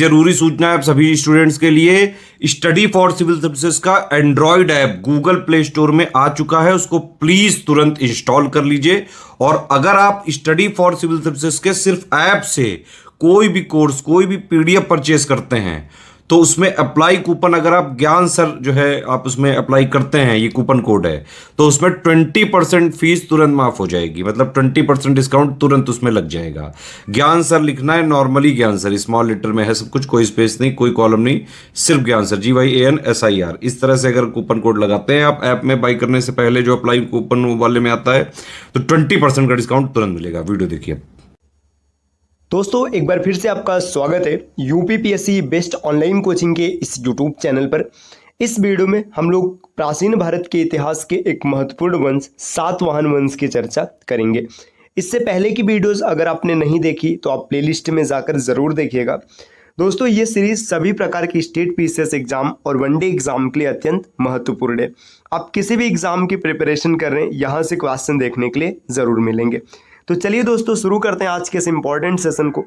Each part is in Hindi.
जरूरी सूचना है आप सभी स्टूडेंट्स के लिए, स्टडी फॉर सिविल सर्विसेज का Android app Google play store में आ चुका है, उसको प्लीज तुरंत इंस्टॉल कर लीजिए। और अगर आप स्टडी फॉर सिविल सर्विसेज के सिर्फ ऐप से कोई भी कोर्स, कोई भी पीडीएफ परचेज करते हैं तो उसमें अप्लाई कूपन, अगर आप ज्ञान सर जो है आप उसमें अप्लाई करते हैं, ये कूपन कोड है, तो उसमें 20% फीस तुरंत माफ हो जाएगी, मतलब 20% डिस्काउंट तुरंत उसमें लग जाएगा। ज्ञान सर लिखना है, नॉर्मली ज्ञान सर स्मॉल लेटर में है सब कुछ, कोई स्पेस नहीं, कोई कॉलम नहीं, सिर्फ ज्ञान सर GYANSIR। इस तरह से अगर कूपन कोड लगाते हैं आप ऐप में बाई करने से पहले, जो अप्लाई कूपन वाले में आता है, तो 20% का डिस्काउंट तुरंत मिलेगा। वीडियो देखिए। दोस्तों एक बार फिर से आपका स्वागत है यूपीपीएससी बेस्ट ऑनलाइन कोचिंग के इस यूट्यूब चैनल पर। इस वीडियो में हम लोग प्राचीन भारत के इतिहास के एक महत्वपूर्ण वंश सातवाहन वंश की चर्चा करेंगे। इससे पहले की वीडियोस अगर आपने नहीं देखी तो आप प्लेलिस्ट में जाकर ज़रूर देखिएगा। दोस्तों ये सीरीज सभी प्रकार की स्टेट पीसीएस एग्जाम और वनडे एग्जाम के लिए अत्यंत महत्वपूर्ण है। आप किसी भी एग्जाम की प्रिपरेशन कर रहे हैं, यहाँ से क्वेश्चन देखने के लिए ज़रूर मिलेंगे। तो चलिए दोस्तों शुरू करते हैं आज के इस इंपॉर्टेंट सेशन को।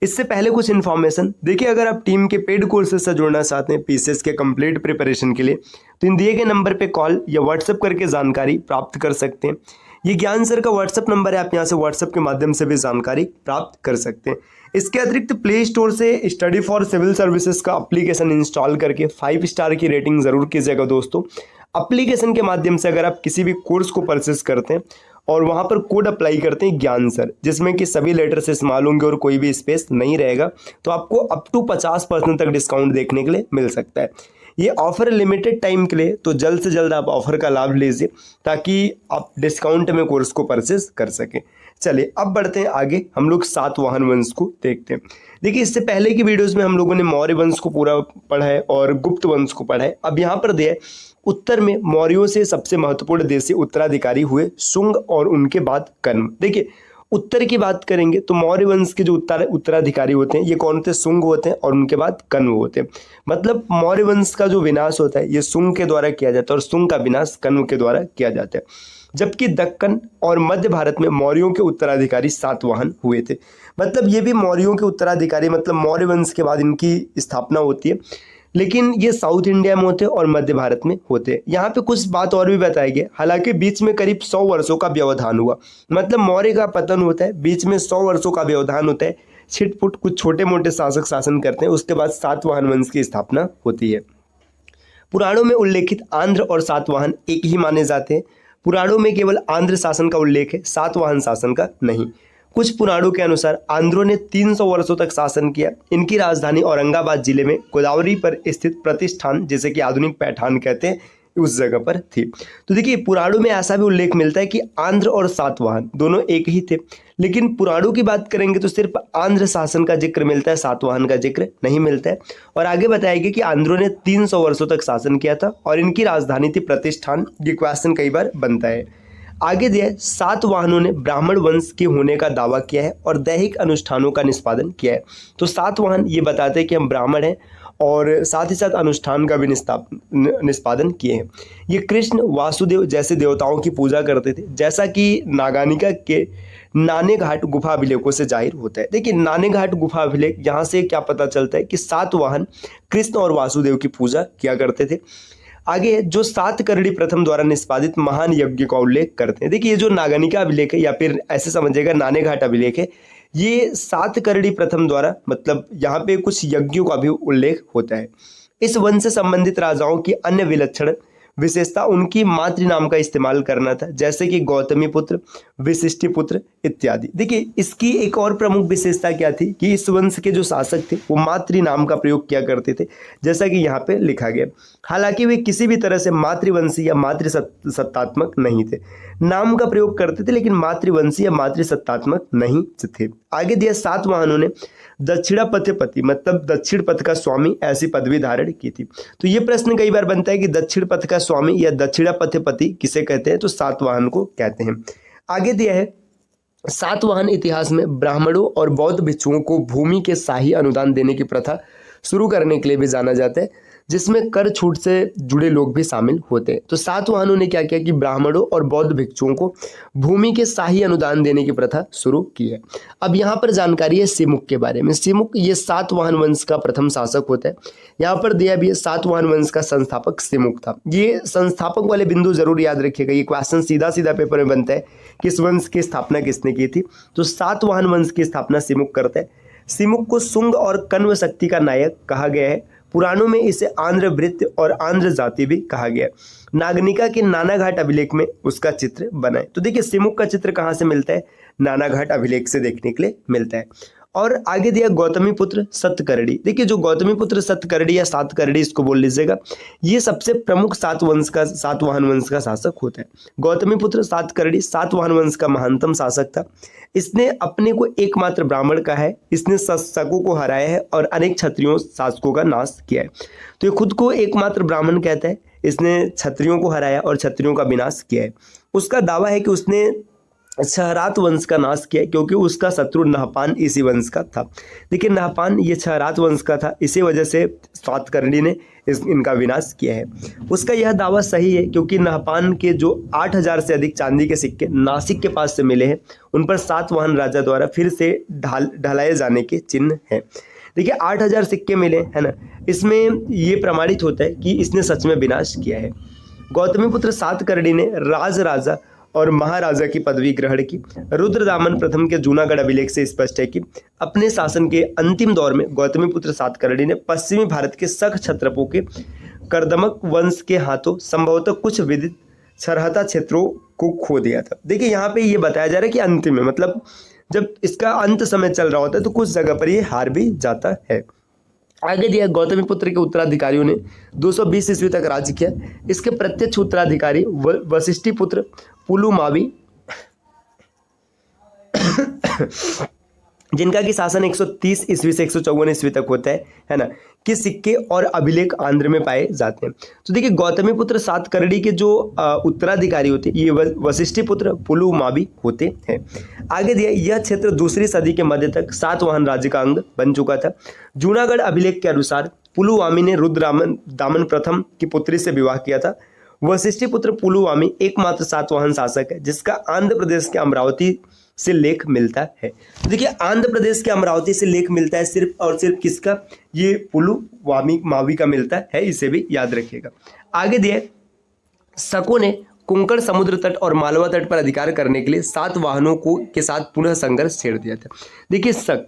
इससे पहले कुछ इन्फॉर्मेशन देखिए, अगर आप टीम के पेड कोर्सेज से जुड़ना चाहते हैं पीसीएस के कंप्लीट प्रिपरेशन के लिए, तो इन दिए गए नंबर पे कॉल या व्हाट्सएप करके जानकारी प्राप्त कर सकते हैं। ये ज्ञान सर का व्हाट्सएप नंबर है, आप यहाँ से व्हाट्सएप के माध्यम से भी जानकारी प्राप्त कर सकते हैं। इसके अतिरिक्त प्ले स्टोर से स्टडी फॉर सिविल सर्विसेज का एप्लीकेशन इंस्टॉल करके 5 स्टार की रेटिंग ज़रूर कीजिएगा। दोस्तों एप्लीकेशन के माध्यम से अगर आप किसी भी कोर्स को परचेस करते हैं और वहाँ पर कोड अप्लाई करते हैं ज्ञान सर, जिसमें कि सभी लेटर से इस्तेमाल होंगे और कोई भी स्पेस नहीं रहेगा, तो आपको अप टू 50% तक डिस्काउंट देखने के लिए मिल सकता है। ये ऑफर लिमिटेड टाइम के लिए, तो जल्द से जल्द आप ऑफर का लाभ लीजिए ताकि आप डिस्काउंट में कोर्स को परचेस कर सकें। चलिए अब बढ़ते हैं आगे, हम लोग सातवाहन वंश को देखते हैं। देखिए इससे पहले की वीडियोस में हम लोगों ने मौर्य वंश को पूरा पढ़ा है और गुप्त वंश को पढ़ा है। अब यहाँ पर दिया है उत्तर में मौर्यों से सबसे महत्वपूर्ण देशी उत्तराधिकारी हुए शुंग और उनके बाद कण्व। देखिए उत्तर की बात करेंगे तो मौर्य वंश के जो उत्तराधिकारी होते हैं ये कौन होते हैं? शुंग होते हैं और उनके बाद कण्व होते हैं। मतलब मौर्य वंश का जो विनाश होता है ये शुंग के द्वारा किया जाता है और शुंग का विनाश कण्व के द्वारा किया जाता है। जबकि दक्कन और मध्य भारत में मौर्यों के उत्तराधिकारी सातवाहन हुए थे। मतलब ये भी मौर्यों के उत्तराधिकारी, मतलब मौर्य वंश के बाद इनकी स्थापना होती है, लेकिन ये साउथ इंडिया में होते हैं और मध्य भारत में होते हैं। यहाँ पे कुछ बात और भी बताई गई, हालांकि बीच में करीब 100 वर्षों का व्यवधान हुआ। मतलब मौर्य का पतन होता है, बीच में 100 वर्षों का व्यवधान होता है, छिटपुट कुछ छोटे मोटे शासक शासन करते हैं, उसके बाद सातवाहन वंश की स्थापना होती है। पुराणों में उल्लेखित आंध्र और सातवाहन एक ही माने जाते हैं। पुराणों में केवल आंध्र शासन का उल्लेख है, सातवाहन शासन का नहीं। कुछ पुराणों के अनुसार आंध्रों ने 300 वर्षों तक शासन किया। इनकी राजधानी औरंगाबाद जिले में गोदावरी पर स्थित प्रतिष्ठान, जिसे कि आधुनिक पैठान कहते हैं, उस जगह पर थी। तो देखिए पुराणों में ऐसा भी उल्लेख मिलता है कि आंध्र और सातवाहन दोनों एक ही थे, लेकिन पुराणों की बात करेंगे तो सिर्फ आंध्र शासन का जिक्र मिलता है, सातवाहन का जिक्र नहीं मिलता है। और आगे बताया गया कि आंध्रों ने 300 वर्षों तक शासन किया था और इनकी राजधानी थी प्रतिष्ठान। ये क्वेश्चन कई बार बनता है। आगे दिया है सातवाहनों ने ब्राह्मण वंश के होने का दावा किया है और दैहिक अनुष्ठानों का निष्पादन किया है। तो सातवाहन ये बताते हैं कि हम ब्राह्मण हैं और साथ ही साथ अनुष्ठान का भी निष्पादन किए हैं। ये कृष्ण वासुदेव जैसे देवताओं की पूजा करते थे, जैसा कि नागानिका के नाने घाट गुफा अभिलेखों से जाहिर होता है। देखिए नाने घाट गुफा अभिलेख, यहाँ से क्या पता चलता है कि सातवाहन कृष्ण और वासुदेव की पूजा किया करते थे। आगे जो सातकर्णी प्रथम द्वारा निष्पादित महान यज्ञ का उल्लेख करते हैं। देखिए ये जो नागनिका अभिलेख है या फिर ऐसे समझिएगा नाने घाट अभिलेख है, ये सातकर्णी प्रथम द्वारा, मतलब यहाँ पे कुछ यज्ञों का भी उल्लेख होता है। इस वंश से संबंधित राजाओं की अन्य विलक्षण विशेषता उनकी मातृ नाम का इस्तेमाल करना था, जैसे कि गौतमी पुत्र, वशिष्ठी पुत्र इत्यादि। देखिए इसकी एक और प्रमुख विशेषता क्या थी कि इस वंश के जो शासक थे वो मातृ नाम का प्रयोग किया करते थे, जैसा कि यहाँ पे लिखा गया। हालांकि वे किसी भी तरह से मातृवंशी या मातृसत्तात्मक नहीं थे, नाम का प्रयोग करते थे लेकिन मातृवंशी या मातृसत्तात्मक नहीं थे। आगे दिया सातवाहनों ने दक्षिणापथपति, मतलब दक्षिण पथ का स्वामी, ऐसी पदवी धारण की थी। तो ये प्रश्न कई बार बनता है कि दक्षिण पथ का स्वामी या दक्षिणापथपति किसे कहते हैं? तो सातवाहन को कहते हैं। आगे दिया है सातवाहन इतिहास में ब्राह्मणों और बौद्ध भिक्षुओं को भूमि के शाही अनुदान देने की प्रथा शुरू करने के लिए भी जाना जाता है, जिसमें कर छूट से जुड़े लोग भी शामिल होते हैं। तो सातवाहनों ने क्या किया कि ब्राह्मणों और बौद्ध भिक्षुओं को भूमि के शाही अनुदान देने की प्रथा शुरू की है। अब यहाँ पर जानकारी है सिमुक के बारे में। सिमुक ये सातवाहन वंश का प्रथम शासक होता है। यहाँ पर दिया भी है सातवाहन वंश का संस्थापक सिमुक था। ये संस्थापक वाले बिंदु जरूर याद रखिएगा, ये क्वेश्चन सीधा सीधा पेपर में बनता है, किस वंश की स्थापना किसने की थी। तो सातवाहन वंश की स्थापना सिमुक करता है। सिमुक को शुंग और कण्व शक्ति का नायक कहा गया है। पुराणों में इसे आंध्र वृत्त और आंध्र जाति भी कहा गया है। नागनिका के नानाघाट अभिलेख में उसका चित्र बना है। तो देखिए सिमुक का चित्र कहाँ से मिलता है, नानाघाट अभिलेख से देखने के लिए मिलता है। और आगे दिया गौतमी पुत्र सतकर्णी। देखिए जो गौतमी पुत्र सतकर्णी या सातकर्णी इसको बोल लीजिएगा, ये सबसे प्रमुख सातवाहन वंश का शासक होता है। गौतमी पुत्र सातकर्णी सातवाहन वंश का महानतम शासक था। इसने अपने को एकमात्र ब्राह्मण कहा है, इसने शकों को हराया है और अनेक क्षत्रियों शासकों का नाश किया है। तो ये खुद को एकमात्र ब्राह्मण कहता है, इसने क्षत्रियों को हराया और क्षत्रियों का विनाश किया है। उसका दावा है कि उसने छहरात वंश का नाश किया क्योंकि उसका शत्रु नहपान इसी वंश का था। देखिए नहपान ये छहरात वंश का था, इसी वजह से सातकर्णी ने इनका विनाश किया है। उसका यह दावा सही है क्योंकि नहपान के जो 8000 से अधिक चांदी के सिक्के नासिक के पास से मिले हैं, उन पर सातवाहन राजा द्वारा फिर से ढलाए जाने के चिन्ह हैं। देखिए 8000 सिक्के मिले है ना, इसमें ये प्रमाणित होता है कि इसने सच में विनाश किया है। गौतमी पुत्र सातकर्णी ने राजा और महाराजा की पदवी ग्रहण की। रुद्रदामन प्रथम के जूनागढ़ अभिलेख से स्पष्ट है कि अपने शासन के अंतिम दौर में गौतमी पुत्र सातकर्णी ने पश्चिमी भारत के शक क्षत्रपों के कर्दमक वंश के हाथों संभवतः कुछ विदित छरहता क्षेत्रों को खो दिया था। देखिए यहाँ पे ये बताया जा रहा है कि अंतिम में, मतलब जब इसका अंत समय चल रहा होता है तो कुछ जगह पर ये हार भी जाता है। आगे दिया गौतमी पुत्र के उत्तराधिकारियों ने 220 ईस्वी तक राज्य किया। इसके प्रत्यक्ष उत्तराधिकारी वशिष्ठी पुत्र पुलुमावी जिनका कि शासन 130 ईस्वी से 154 ईस्वी तक होता है ना, कि सिक्के और अभिलेख आंध्र में पाए जाते हैं। तो देखिए गौतमी पुत्र सातकर्णी के जो उत्तराधिकारी होते हैं ये वशिष्ठी पुत्र पुलुमावी होते हैं। आगे दिया यह क्षेत्र दूसरी सदी के मध्य तक सातवाहन राज्य का अंग बन चुका था। जूनागढ़ अभिलेख के अनुसार पुलुवामी ने रुद्रदामन प्रथम की पुत्री से विवाह किया था। वशिष्ठी पुत्र पुलुवामी एकमात्र सातवाहन शासक है जिसका आंध्र प्रदेश के अमरावती से लेख मिलता है। तो देखिए आंध्र प्रदेश के अमरावती से लेख मिलता है सिर्फ और सिर्फ किसका, ये पुलुवामी का मिलता है, इसे भी याद रखिएगा। आगे दिए शकों ने कोंकण समुद्र तट और मालवा तट पर अधिकार करने के लिए सातवाहनों के साथ पुनः संघर्ष छेड़ दिया था। देखिए शक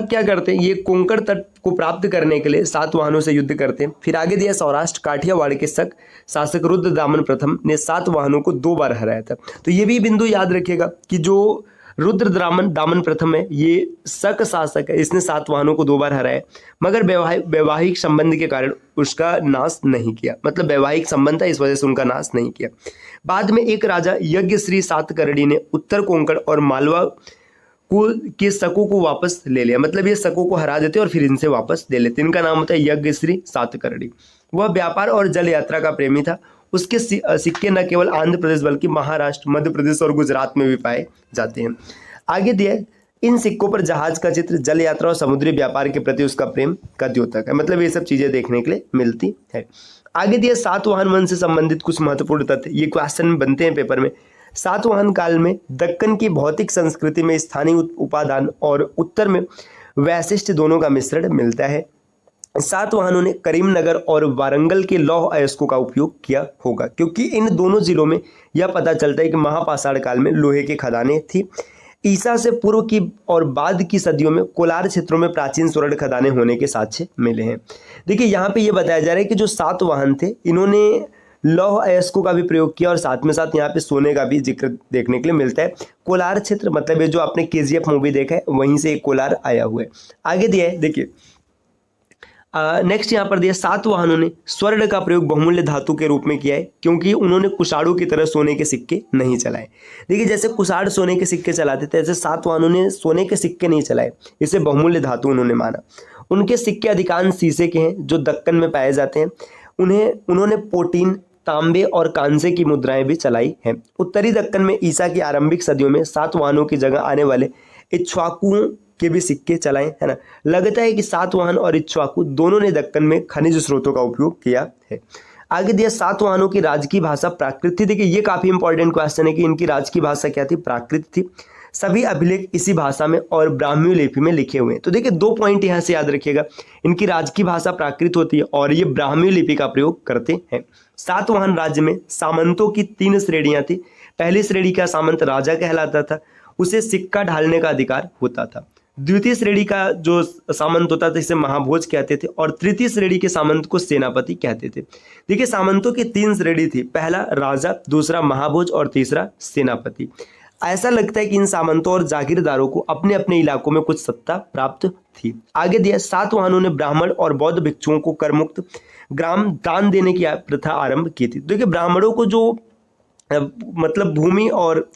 क्या करते हैं, ये कोंकण तट को प्राप्त करने के लिए सातवाहनों से युद्ध करते हैं। फिर आगे दिया सौराष्ट्र काठियावाड़ के शक शासक रुद्रदामन प्रथम ने सातवाहनों को 2 बार हराया था। तो ये भी बिंदु याद रखिएगा कि जो रुद्रदामन प्रथम है ये शक शासक है, इसने सातवाहनों को 2 बार हराया, मगर वैवाहिक संबंध के कारण उसका नाश नहीं किया। मतलब वैवाहिक संबंध था, इस वजह से उनका नाश नहीं किया। बाद में एक राजा यज्ञश्री सातकर्णी ने उत्तर कोंकण और मालवा के शकों को वापस ले लिया। मतलब ये शकों को हरा देते और फिर इनसे वापस ले लेते। इनका नाम होता है यज्ञश्री सातकर्णी। वह व्यापार और जल यात्रा का प्रेमी था। उसके सिक्के न केवल आंध्र प्रदेश बल्कि महाराष्ट्र, मध्य प्रदेश और गुजरात में भी पाए जाते हैं। आगे दिया इन सिक्कों पर जहाज का चित्र, जल यात्रा और समुद्री व्यापार के प्रति उसका प्रेम का द्योतक है। मतलब ये सब चीजें देखने के लिए मिलती है। आगे दिया सातवाहन वंश से संबंधित कुछ महत्वपूर्ण तथ्य, ये क्वेश्चन बनते हैं पेपर में। सातवाहन काल में दक्कन की भौतिक संस्कृति में स्थानीय उपादान और उत्तर में वैशिष्ट दोनों का मिश्रण मिलता है। सातवाहनों ने करीमनगर और वारंगल के लौह अयस्कों का उपयोग किया होगा क्योंकि इन दोनों जिलों में यह पता चलता है कि महापाषाण काल में लोहे की खदानें थी। ईसा से पूर्व की और बाद की सदियों में कोलार क्षेत्रों में प्राचीन स्वर्ण खदानें होने के साक्ष्य मिले हैं। देखिए यहाँ पे ये बताया जा रहा है कि जो सातवाहन थे इन्होंने लौह अयस्कों का भी प्रयोग किया और साथ में साथ यहाँ पे सोने का भी जिक्र देखने के लिए मिलता है। कोलार क्षेत्र मतलब ये जो आपने KGF मूवी देखा है वहीं से एक कोलार आया हुआ है। आगे दिया है देखिए नेक्स्ट यहाँ पर दिया सातवाहनों ने स्वर्ण का प्रयोग बहुमूल्य धातु के रूप में किया है क्योंकि उन्होंने कुषाणों की तरह सोने के सिक्के नहीं चलाए। देखिए जैसे कुषाण सोने के सिक्के चलाते थे ऐसे सातवाहनों ने सोने के सिक्के नहीं चलाए, इसे बहुमूल्य धातु उन्होंने माना। उनके सिक्के अधिकांश शीशे के हैं जो दक्कन में पाए जाते हैं। उन्होंने पोटीन, तांबे और कांसे की मुद्राएं भी चलाई हैं। उत्तरी दक्कन में ईसा की आरंभिक सदियों में सातवाहनों की जगह आने वाले इक्ष्वाकुओं के भी सिक्के चलाए, है ना। लगता है कि सातवाहन और इक्ष्वाकु दोनों ने दक्कन में खनिज स्रोतों का उपयोग किया है। आगे दिया सातवाहनों की राज की भाषा प्राकृत थी। देखिए ये काफी इंपॉर्टेंट क्वेश्चन है कि इनकी राज की भाषा क्या थी, प्राकृत थी। सभी अभिलेख इसी भाषा में और ब्राह्मी लिपि में लिखे हुए हैं। तो देखिए 2 पॉइंट यहाँ से याद रखिएगा, इनकी राज की भाषा प्राकृत होती है और ये ब्राह्मी लिपि का प्रयोग करते हैं। सातवाहन राज्य में सामंतों की 3 श्रेणियां थी। पहली श्रेणी का सामंत राजा कहलाता था, उसे सिक्का ढालने का अधिकार होता था। द्वितीय श्रेणी का जो सामंत होता था इसे महाभोज कहते थे और तृतीय श्रेणी के सामंत को सेनापति कहते थे। देखिए सामंतों की 3 श्रेणी थी, पहला राजा, दूसरा महाभोज और तीसरा सेनापति। ऐसा लगता है कि इन सामंतों और जागीरदारों को अपने अपने इलाकों में कुछ सत्ता प्राप्त थी। आगे दिया सातवाहनों ने ब्राह्मण और बौद्ध भिक्षुओं को करमुक्त ग्राम दान देने की प्रथा आरंभ की थी। देखिए ब्राह्मणों को जो मतलब भूमि और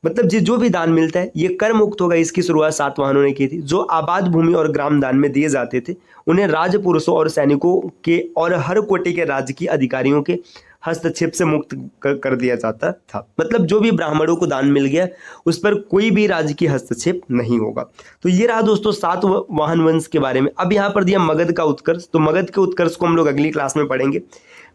मतलब जो भी दान मिलता है ये कर मुक्त होगा, इसकी शुरुआत सातवाहनों ने की थी। जो आबाद भूमि और ग्राम दान में दिए जाते थे उन्हें राजपुरुषों और सैनिकों के और हर कोटि के राजकीय अधिकारियों के हस्तक्षेप से मुक्त कर दिया जाता था। मतलब जो भी ब्राह्मणों को दान मिल गया उस पर कोई भी राजकीय हस्तक्षेप नहीं होगा। तो ये रहा दोस्तों सातवाहन वंश के बारे में। अब यहाँ पर दिया मगध का उत्कर्ष। तो मगध के उत्कर्ष को हम लोग अगली क्लास में पढ़ेंगे।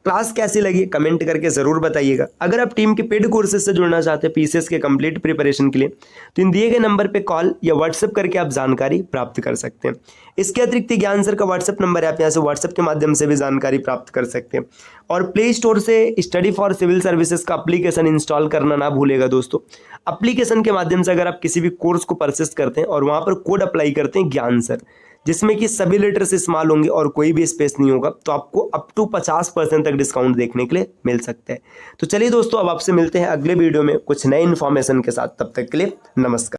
क्लास कैसी लगी कमेंट करके जरूर बताइएगा। अगर आप टीम के पेड कोर्सेज से जुड़ना चाहते हैं पीसीएस के कंप्लीट प्रिपरेशन के लिए तो इन दिए गए नंबर पे कॉल या व्हाट्सएप करके आप जानकारी प्राप्त कर सकते हैं। इसके अतिरिक्त ज्ञान सर का व्हाट्सएप नंबर है, आप यहाँ से व्हाट्सएप के माध्यम से भी जानकारी प्राप्त कर सकते हैं। और प्ले स्टोर से स्टडी फॉर सिविल सर्विसेज का एप्लीकेशन इंस्टॉल करना ना भूलेगा दोस्तों। एप्लीकेशन के माध्यम से अगर आप किसी भी कोर्स को परचेस करते हैं और वहाँ पर कोड अप्लाई करते हैं ज्ञान सर, जिसमें कि सभी लेटर्स इस्तेमाल होंगे और कोई भी स्पेस नहीं होगा, तो आपको अप टू 50% तक डिस्काउंट देखने के लिए मिल सकता है। तो चलिए दोस्तों अब आपसे मिलते हैं अगले वीडियो में कुछ नए इन्फॉर्मेशन के साथ। तब तक के लिए नमस्कार।